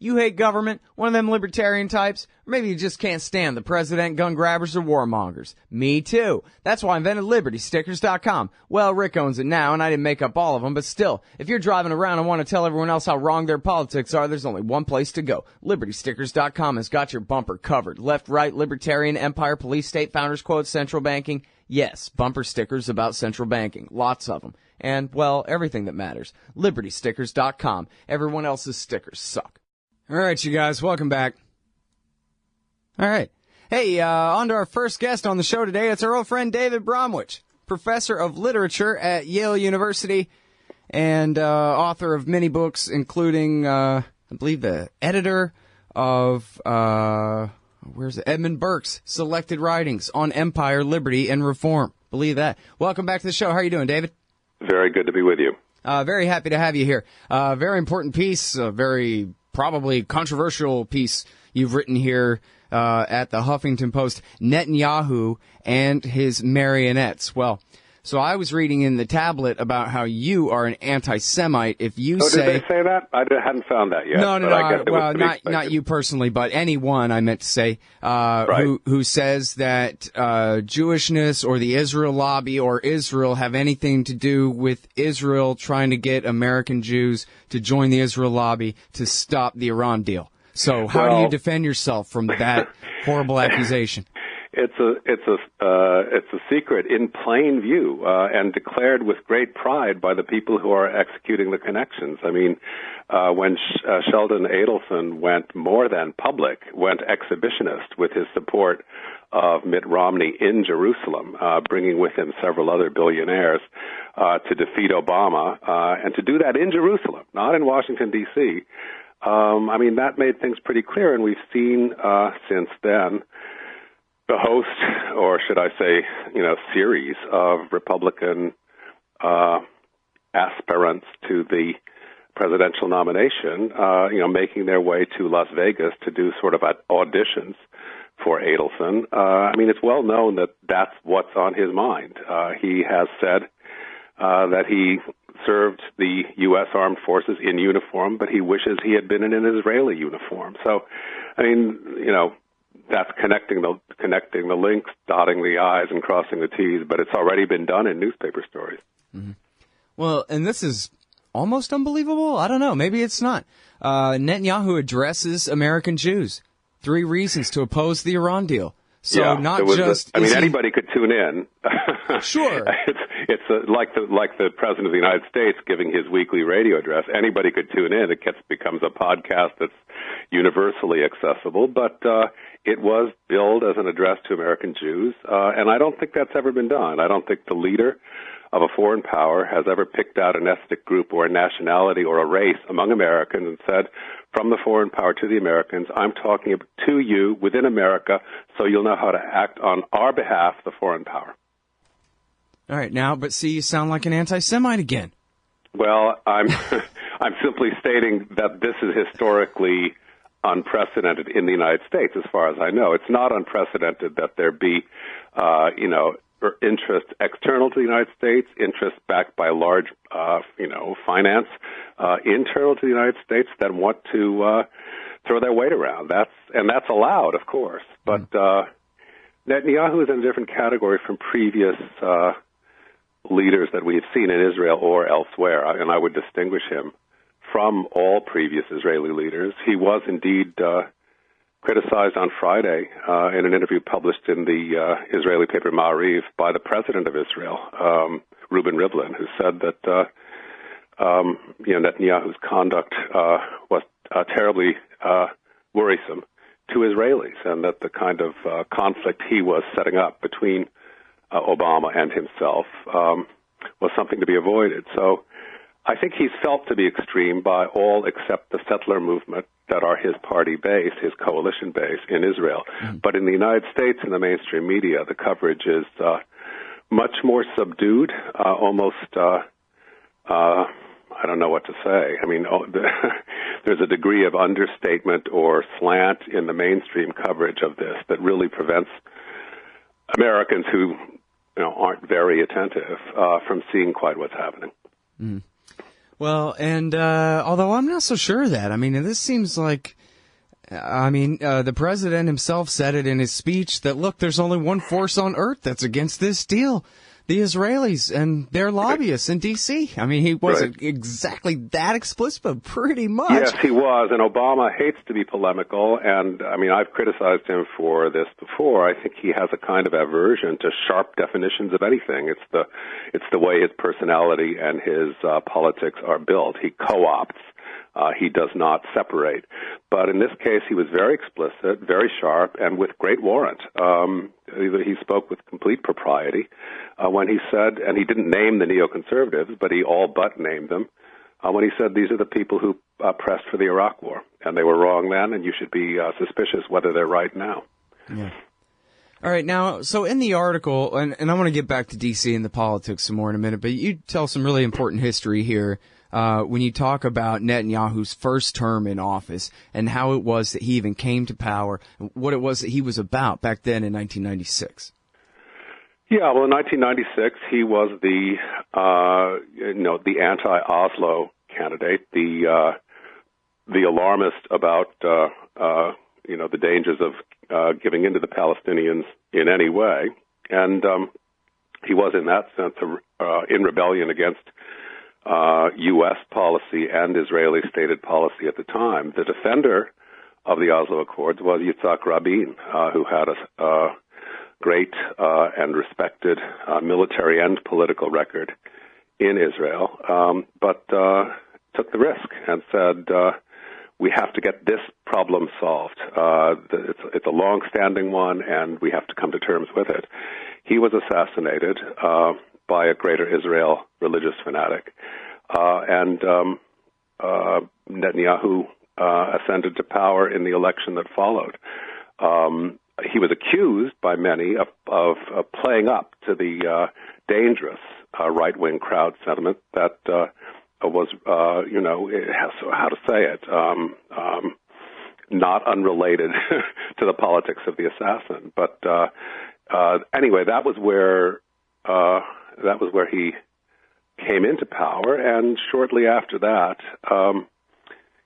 You hate government, one of them libertarian types, or maybe you just can't stand the president, gun grabbers, or warmongers. Me too. That's why I invented LibertyStickers.com. Well, Rick owns it now, and I didn't make up all of them, but still, if you're driving around and want to tell everyone else how wrong their politics are, there's only one place to go. LibertyStickers.com has got your bumper covered. Left, right, libertarian, empire, police, state, founders quotes, central banking. Yes, bumper stickers about central banking. Lots of them. And, well, everything that matters. LibertyStickers.com. Everyone else's stickers suck. All right, you guys, welcome back. All right. Hey, on to our first guest on the show today. It's our old friend David Bromwich, professor of literature at Yale University and author of many books, including, I believe, the editor of, Edmund Burke's Selected Writings on Empire, Liberty, and Reform. Believe that. Welcome back to the show. How are you doing, David? Very good to be with you. Very happy to have you here. Very important piece, very probably controversial piece you've written here at the Huffington Post, Netanyahu and his marionettes. Well, so I was reading in the tablet about how you are an anti-Semite if you say... did they say that? I hadn't found that yet. No, well, not you personally, but anyone, I meant to say, right. who says that Jewishness or the Israel lobby or Israel have anything to do with Israel trying to get American Jews to join the Israel lobby to stop the Iran deal. So how do you defend yourself from that horrible accusation? It's a secret in plain view and declared with great pride by the people who are executing the connections. I mean, when Sheldon Adelson went more than public, went exhibitionist with his support of Mitt Romney in Jerusalem, bringing with him several other billionaires to defeat Obama, and to do that in Jerusalem, not in Washington, D.C., I mean, that made things pretty clear, and we've seen since then the host, or should I say, series of Republican aspirants to the presidential nomination, making their way to Las Vegas to do sort of auditions for Adelson. I mean, it's well known that that's what's on his mind. He has said that he served the U.S. Armed Forces in uniform, but he wishes he had been in an Israeli uniform. So, I mean, that's connecting the links, dotting the I's and crossing the T's, but it's already been done in newspaper stories. Mm-hmm. Well, and this is almost unbelievable. I don't know. Maybe it's not. Netanyahu addresses American Jews. 3 reasons to oppose the Iran deal. So anybody could tune in. Sure. It's like the President of the United States giving his weekly radio address. Anybody could tune in. It becomes a podcast that's universally accessible. But it was billed as an address to American Jews, and I don't think that's ever been done. I don't think the leader of a foreign power has ever picked out an ethnic group or a nationality or a race among Americans and said, from the foreign power to the Americans, I'm talking to you within America so you'll know how to act on our behalf, the foreign power. All right, now, but see, you sound like an anti-Semite again. Well, I'm simply stating that this is historically unprecedented in the United States, as far as I know. It's not unprecedented that there be, interest external to the United States, interest backed by large, finance, internal to the United States that want to throw their weight around. That's allowed, of course. But Netanyahu is in a different category from previous leaders that we have seen in Israel or elsewhere, and I would distinguish him from all previous Israeli leaders. He was indeed criticized on Friday in an interview published in the Israeli paper Ma'ariv by the president of Israel, Reuven Rivlin, who said that Netanyahu's conduct was terribly worrisome to Israelis, and that the kind of conflict he was setting up between Obama and himself was something to be avoided. So I think he's felt to be extreme by all except the settler movement that are his party base, his coalition base in Israel. Mm. But in the United States, in the mainstream media, the coverage is much more subdued, almost, I don't know what to say. I mean, there's a degree of understatement or slant in the mainstream coverage of this that really prevents Americans who aren't very attentive from seeing quite what's happening. Mm. Well, and although I'm not so sure of that, I mean, this seems like, the president himself said it in his speech that, look, there's only one force on earth that's against this deal. The Israelis and their lobbyists in D.C. I mean, he wasn't exactly that explicit, but pretty much. Yes, he was, and Obama hates to be polemical, and, I mean, I've criticized him for this before. I think he has a kind of aversion to sharp definitions of anything. It's the way his personality and his politics are built. He co-opts. He does not separate. But in this case, he was very explicit, very sharp, and with great warrant. He spoke with complete propriety when he said, and he didn't name the neoconservatives, but he all but named them, when he said these are the people who pressed for the Iraq War, and they were wrong then, and you should be suspicious whether they're right now. Yeah. All right, now, so in the article, and I want to get back to D.C. and the politics some more in a minute, but you tell some really important history here when you talk about Netanyahu's first term in office and how it was that he even came to power, what it was that he was about back then in 1996. Yeah, well, in 1996, he was the anti-Oslo candidate, the alarmist about, the dangers of giving in to the Palestinians in any way. And he was, in that sense, in rebellion against U.S. policy and Israeli stated policy at the time. The defender of the Oslo Accords was Yitzhak Rabin, who had a great and respected military and political record in Israel, but took the risk and said, we have to get this problem solved. It's a long-standing one, and we have to come to terms with it. He was assassinated by a Greater Israel religious fanatic, and Netanyahu ascended to power in the election that followed. He was accused by many of playing up to the dangerous right-wing crowd sentiment that was, how to say it, not unrelated to the politics of the assassin. But anyway, that was where he came into power, and shortly after that,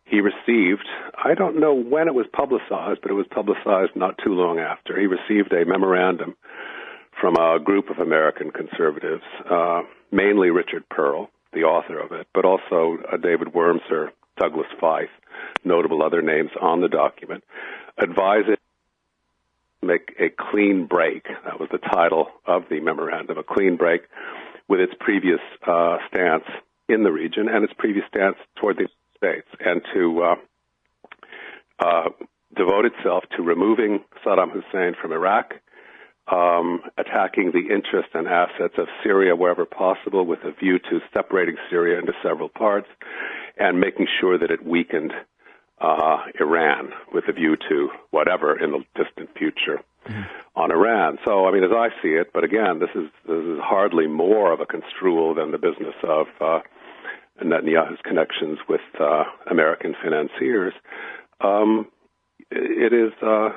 he received, I don't know when it was publicized, but it was publicized not too long after. He received a memorandum from a group of American conservatives, mainly Richard Pearl, the author of it, but also David Wurmser, Douglas Feith, notable other names on the document, advising to make a clean break. That was the title of the memorandum, a clean break with its previous stance in the region and its previous stance toward the States, and to devote itself to removing Saddam Hussein from Iraq, attacking the interests and assets of Syria wherever possible with a view to separating Syria into several parts, and making sure that it weakened Iran with a view to whatever in the distant future on Iran. So, I mean, as I see it, but again, this is hardly more of a construal than the business of Netanyahu's connections with American financiers. It is a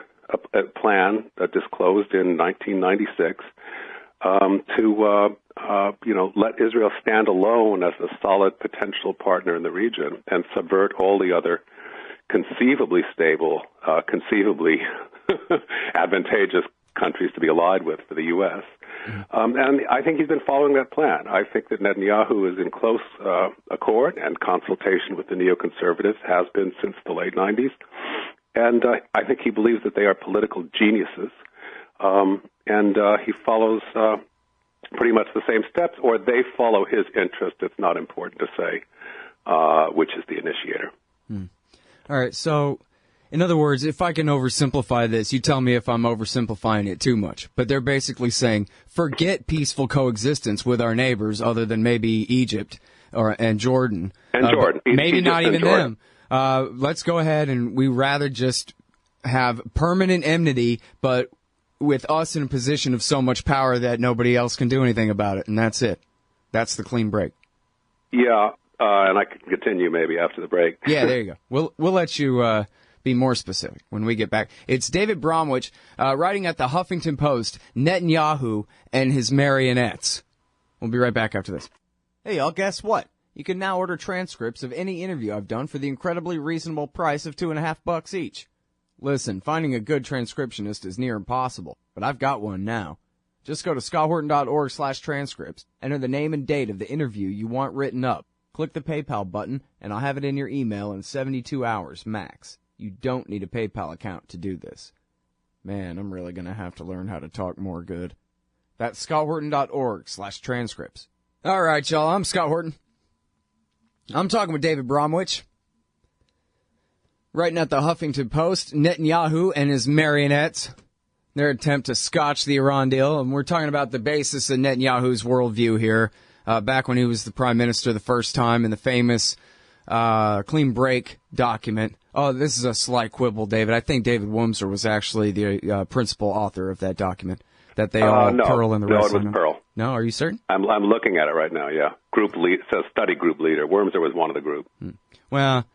plan that disclosed in 1996 to let Israel stand alone as a solid potential partner in the region and subvert all the other conceivably stable, conceivably advantageous countries to be allied with for the U.S. And I think he's been following that plan. I think that Netanyahu is in close accord and consultation with the neoconservatives, has been since the late 90s. And I think he believes that they are political geniuses. And he follows pretty much the same steps, or they follow his interest. It's not important to say which is the initiator. All right, so in other words, if I can oversimplify this, you tell me if I'm oversimplifying it too much. But they're basically saying, forget peaceful coexistence with our neighbors other than maybe Egypt and Jordan. And Jordan. Maybe Egypt not even Jordan. them. Let's go ahead and we rather just have permanent enmity, but with us in a position of so much power that nobody else can do anything about it, and that's it. That's the clean break. Yeah, and I can continue maybe after the break. Yeah, there you go. We'll let you be more specific when we get back. It's David Bromwich writing at the Huffington Post, Netanyahu and his marionettes. We'll be right back after this. Hey, y'all, guess what? You can now order transcripts of any interview I've done for the incredibly reasonable price of $2.50 each. Listen, finding a good transcriptionist is near impossible, but I've got one now. Just go to scotthorton.org/transcripts, enter the name and date of the interview you want written up, click the PayPal button, and I'll have it in your email in 72 hours max. You don't need a PayPal account to do this. Man, I'm really going to have to learn how to talk more good. That's scotthorton.org/transcripts. All right, y'all, I'm Scott Horton. I'm talking with David Bromwich. Writing at the Huffington Post, Netanyahu and his marionettes, their attempt to scotch the Iran deal. And we're talking about the basis of Netanyahu's worldview here, back when he was the prime minister the first time in the famous Clean Break document. Oh, this is a slight quibble, David. I think David Wurmser was actually the principal author of that document. That they all, Pearl and the rest of them. No, it was Pearl. No, are you certain? I'm looking at it right now, yeah. Group lead, it says study group leader. Wurmser was one of the group. Well,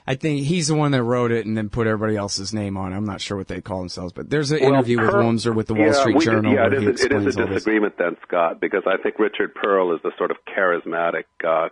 I think he's the one that wrote it and then put everybody else's name on it. I'm not sure what they call themselves, but there's an interview with Wurmser with the Wall Street Journal. It is a disagreement then, Scott, because I think Richard Pearl is the sort of charismatic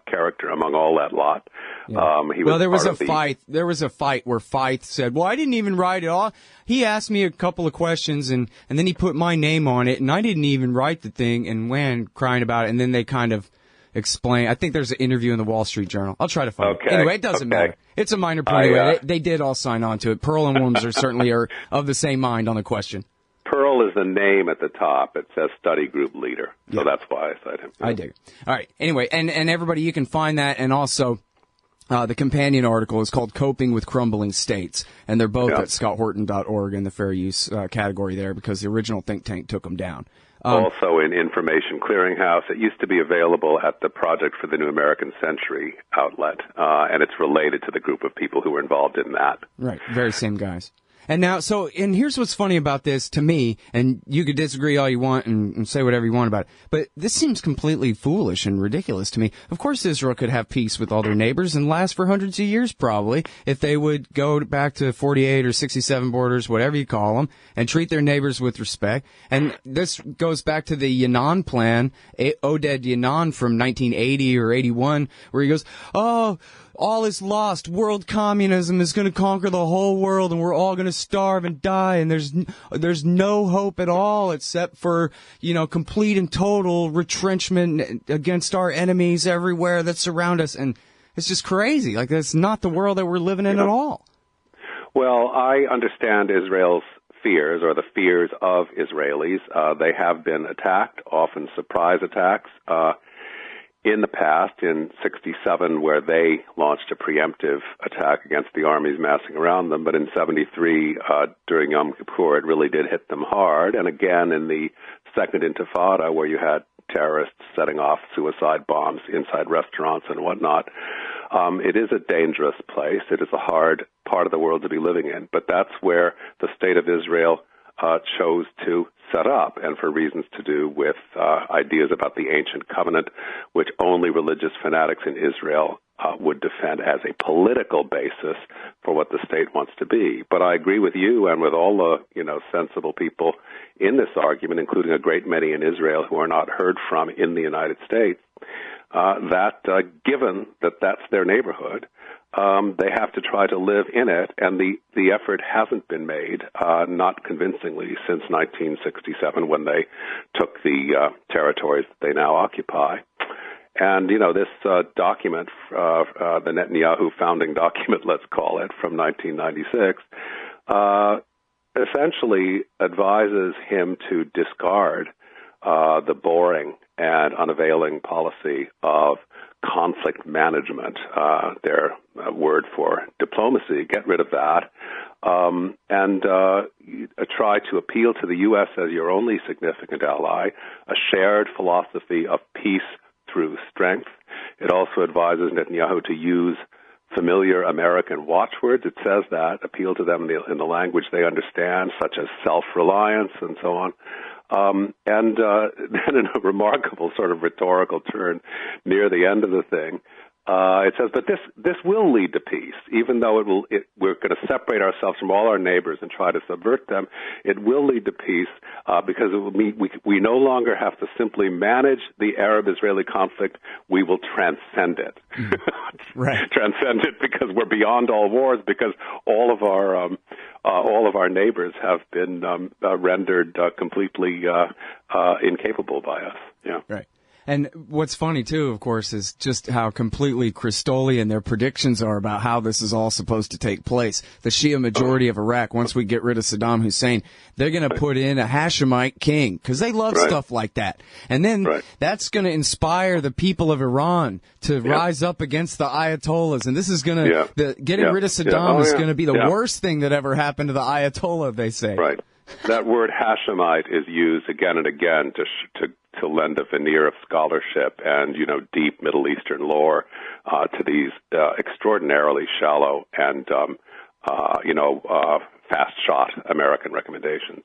character among all that lot. Yeah. There was a fight. There was a fight where Feith said, well, I didn't even write it all. He asked me a couple of questions, and then he put my name on it, and I didn't even write the thing, and went crying about it, and then they kind of explain. I think there's an interview in the Wall Street Journal. I'll try to find it. Anyway, it doesn't matter. It's a minor point. Anyway, they did all sign on to it. Pearl and Wurmser certainly are of the same mind on the question. Pearl is the name at the top. It says study group leader. So that's why I cite him. I dig. All right. Anyway, and everybody, you can find that, and also the companion article is called Coping with Crumbling States, and they're both at scotthorton.org in the fair use category there, because the original think tank took them down. Also in Information Clearinghouse. It used to be available at the Project for the New American Century outlet, and it's related to the group of people who were involved in that. Right, very same guys. And now, and here's what's funny about this to me, and you could disagree all you want and say whatever you want about it, but this seems completely foolish and ridiculous to me. Of course Israel could have peace with all their neighbors and last for hundreds of years probably, if they would go back to 48 or 67 borders, whatever you call them, and treat their neighbors with respect. And this goes back to the Yinon plan, Oded Yinon from 1980 or 81, where he goes, all is lost. World communism is going to conquer the whole world, and we're all going to starve and die, and there's no hope at all except for, complete and total retrenchment against our enemies everywhere that surround us. And it's just crazy. Like, that's not the world that we're living in at all. Well, I understand Israel's fears, or the fears of Israelis. They have been attacked, often surprise attacks. In the past, in 67, where they launched a preemptive attack against the armies massing around them, but in 73, during Yom Kippur, it really did hit them hard. And again, in the Second Intifada, where you had terrorists setting off suicide bombs inside restaurants and whatnot, it is a dangerous place. It is a hard part of the world to be living in. But that's where the State of Israel chose to set up, and for reasons to do with ideas about the ancient covenant, which only religious fanatics in Israel would defend as a political basis for what the state wants to be. But I agree with you and with all the sensible people in this argument, including a great many in Israel who are not heard from in the United States, that given that that's their neighborhood, they have to try to live in it, and the effort hasn't been made, not convincingly, since 1967 when they took the territories that they now occupy. And, this document, the Netanyahu founding document, let's call it, from 1996, essentially advises him to discard the boring and unavailing policy of conflict management, their word for diplomacy. Get rid of that, and try to appeal to the U.S. as your only significant ally, a shared philosophy of peace through strength. It also advises Netanyahu to use familiar American watchwords. It says that, appeal to them in the language they understand, such as self-reliance and so on. And then in a remarkable sort of rhetorical turn near the end of the thing, It says, but this will lead to peace, even though we're going to separate ourselves from all our neighbors and try to subvert them. It will lead to peace because it will mean we no longer have to simply manage the Arab-Israeli conflict. We will transcend it. Right. Transcend it because we're beyond all wars, because all of our neighbors have been rendered completely incapable by us. Yeah. Right. And what's funny, too, of course, is just how completely Christolian their predictions are about how this is all supposed to take place. The Shia majority of Iraq, once we get rid of Saddam Hussein, they're going to put in a Hashemite king because they love stuff like that. And then that's going to inspire the people of Iran to rise up against the Ayatollahs. And this is going to, getting rid of Saddam is going to be the worst thing that ever happened to the Ayatollah, they say. Right. That word Hashemite is used again and again to lend a veneer of scholarship and, deep Middle Eastern lore to these extraordinarily shallow and, fast-shot American recommendations.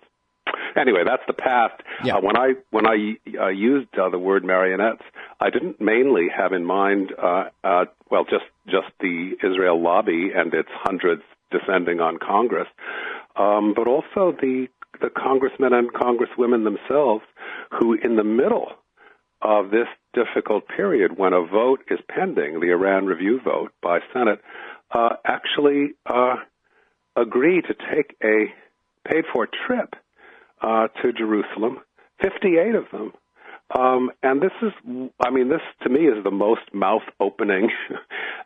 Anyway, that's the past. Yeah. When I used the word marionettes, I didn't mainly have in mind, just the Israel lobby and its hundreds descending on Congress, but also the congressmen and congresswomen themselves, who, in the middle of this difficult period, when a vote is pending, the Iran review vote by Senate, actually agree to take a paid-for trip to Jerusalem, 58 of them. And this to me is the most mouth-opening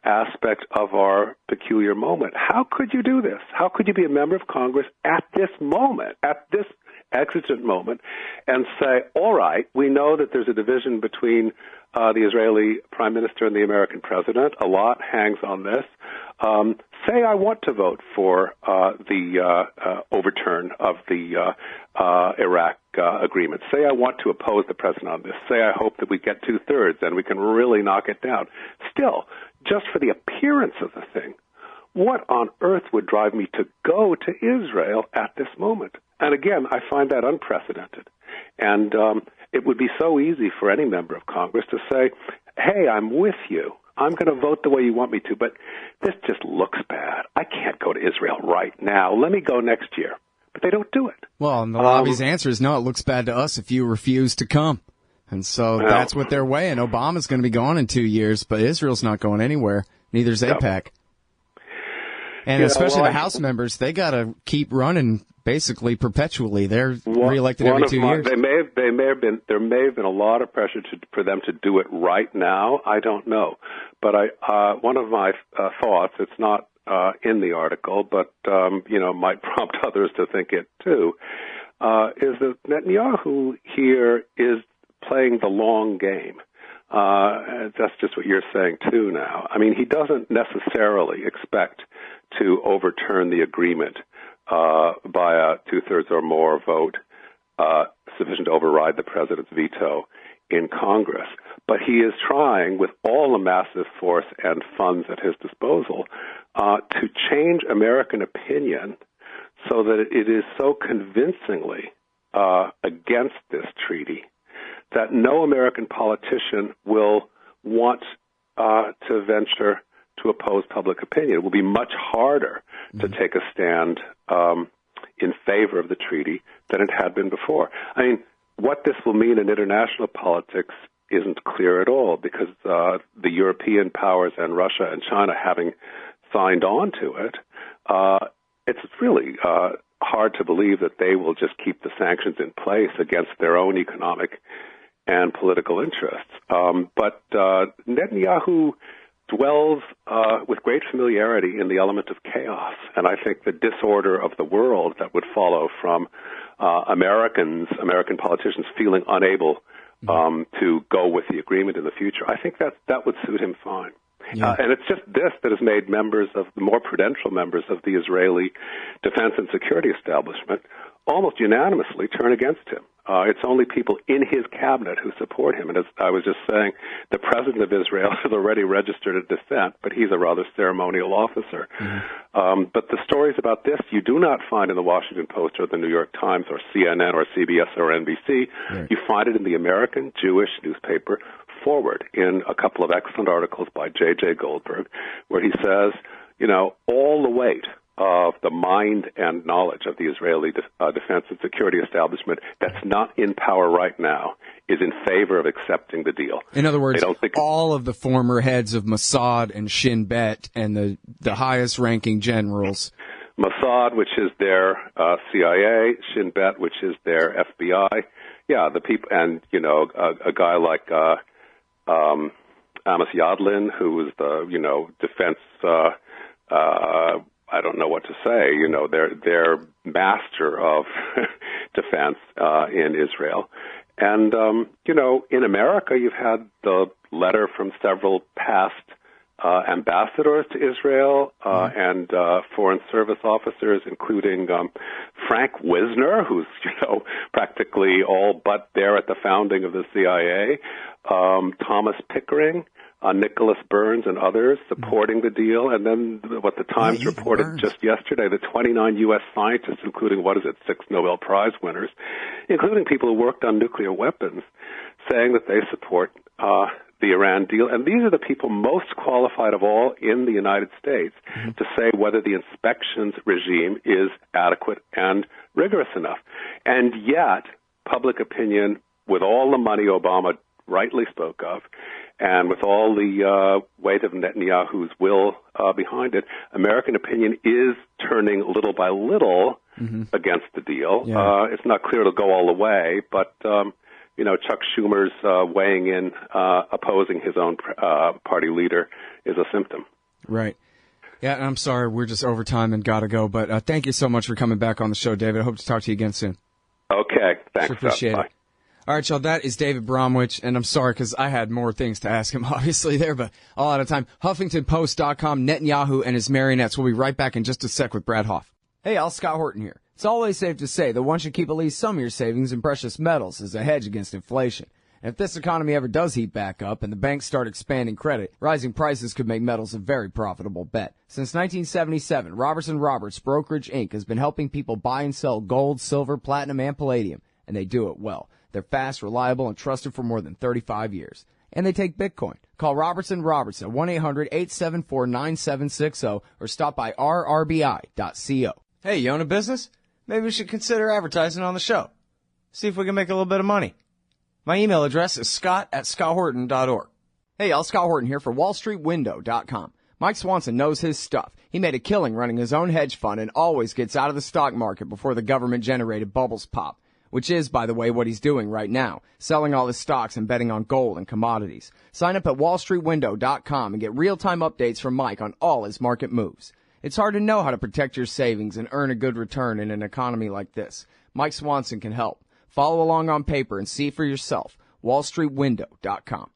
aspect of our peculiar moment. How could you do this? How could you be a member of Congress at this moment, at this exigent moment, and say, all right, we know that there's a division between the Israeli prime minister and the American president. A lot hangs on this. Say I want to vote for the overturn of the Iraq agreement. Say I want to oppose the president on this. Say I hope that we get 2/3 and we can really knock it down. Still, just for the appearance of the thing, what on earth would drive me to go to Israel at this moment? And again, I find that unprecedented. And it would be so easy for any member of Congress to say, hey, I'm with you. I'm going to vote the way you want me to, but this just looks bad. I can't go to Israel right now. Let me go next year. But they don't do it. Well, and the lobby's answer is, no, it looks bad to us if you refuse to come. And so that's what they're weighing. Obama's going to be gone in 2 years, but Israel's not going anywhere. Neither's AIPAC. And especially the House members, they got to keep running basically perpetually. They're reelected every 2 years. There may have been a lot of pressure for them to do it right now. I don't know, but one of my thoughts, it's not in the article, but might prompt others to think it too, is that Netanyahu here is playing the long game. That's just what you're saying too now. I mean, he doesn't necessarily expect to overturn the agreement by a 2/3 or more vote sufficient to override the president's veto in Congress. But he is trying, with all the massive force and funds at his disposal, to change American opinion so that it is so convincingly against this treaty that no American politician will want to venture to oppose public opinion. It will be much harder to take a stand in favor of the treaty than it had been before. I mean, what this will mean in international politics isn't clear at all, because the European powers and Russia and China having signed on to it, it's really hard to believe that they will just keep the sanctions in place against their own economic and political interests. But Netanyahu dwells with great familiarity in the element of chaos, and I think the disorder of the world that would follow from American politicians feeling unable to go with the agreement in the future, I think that would suit him fine. Yeah. And it's just this that has made members of the more prudential members of the Israeli defense and security establishment almost unanimously turn against him. It's only people in his cabinet who support him. And as I was just saying, the president of Israel has already registered a dissent, but he's a rather ceremonial officer. Mm-hmm. But the stories about this you do not find in the Washington Post or the New York Times or CNN or CBS or NBC. Right. You find it in the American Jewish newspaper, forward in a couple of excellent articles by J.J. Goldberg, where he says, all the weight of the mind and knowledge of the Israeli defense and security establishment that's not in power right now is in favor of accepting the deal. In other words, all of the former heads of Mossad and Shin Bet and the highest-ranking generals. Mossad, which is their CIA, Shin Bet, which is their FBI. Yeah, the people, and, a guy like Amos Yadlin, who was the, defense I don't know what to say. They're master of defense in Israel. And, in America, you've had the letter from several past ambassadors to Israel and foreign service officers, including Frank Wisner, who's, practically all but there at the founding of the CIA, Thomas Pickering, Nicholas Burns and others supporting the deal, and then what the Times reported just yesterday, the 29 U.S. scientists, including, 6 Nobel Prize winners, including people who worked on nuclear weapons, saying that they support the Iran deal. And these are the people most qualified of all in the United States to say whether the inspections regime is adequate and rigorous enough. And yet, public opinion, with all the money Obama rightly spoke of, and with all the weight of Netanyahu's will behind it, American opinion is turning little by little against the deal. Yeah. It's not clear it'll go all the way, but, Chuck Schumer's weighing in, opposing his own party leader is a symptom. Right. Yeah, I'm sorry, we're just over time and got to go, but thank you so much for coming back on the show, David. I hope to talk to you again soon. Okay, thanks. Appreciate it. Bye. All right, y'all, that is David Bromwich, and I'm sorry because I had more things to ask him, obviously, there, but all out of time. HuffingtonPost.com, Netanyahu and his marionettes. We'll be right back in just a sec with Brad Hoff. Hey, y'all, Scott Horton here. It's always safe to say that one should keep at least some of your savings in precious metals as a hedge against inflation. And if this economy ever does heat back up and the banks start expanding credit, rising prices could make metals a very profitable bet. Since 1977, Robertson Roberts Brokerage Inc. has been helping people buy and sell gold, silver, platinum, and palladium, and they do it well. They're fast, reliable, and trusted for more than 35 years. And they take Bitcoin. Call Robertson Roberts at 1-800-874-9760 or stop by rrbi.co. Hey, you own a business? Maybe we should consider advertising on the show. See if we can make a little bit of money. My email address is scott@scotthorton.org. Hey, y'all, Scott Horton here for wallstreetwindow.com. Mike Swanson knows his stuff. He made a killing running his own hedge fund and always gets out of the stock market before the government-generated bubbles pop. Which is, by the way, what he's doing right now, selling all his stocks and betting on gold and commodities. Sign up at wallstreetwindow.com and get real-time updates from Mike on all his market moves. It's hard to know how to protect your savings and earn a good return in an economy like this. Mike Swanson can help. Follow along on paper and see for yourself. wallstreetwindow.com.